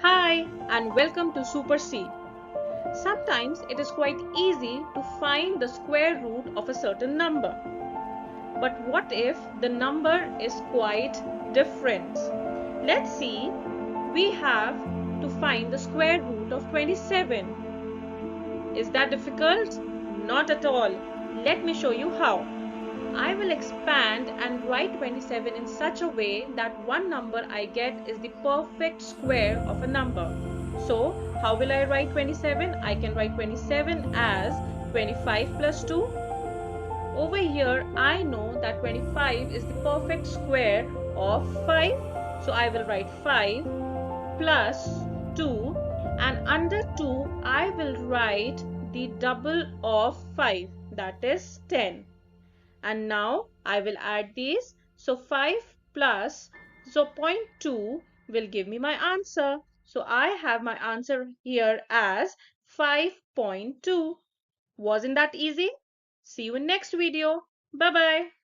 Hi and welcome to Super C. Sometimes it is quite easy to find the square root of a certain number. But what if the number is quite different? Let's see. We have to find the square root of 27. Is that difficult? Not at all. Let me show you how. I will expand and write 27 in such a way that one number I get is the perfect square of a number. So, how will I write 27? I can write 27 as 25 plus 2. Over here, I know that 25 is the perfect square of 5. So, I will write 5 plus 2, and under 2, I will write the double of 5, that is 10. And now I will add these. So 5 plus 0.2 will give me my answer. So I have my answer here as 5.2. Wasn't that easy? See you in next video. Bye bye.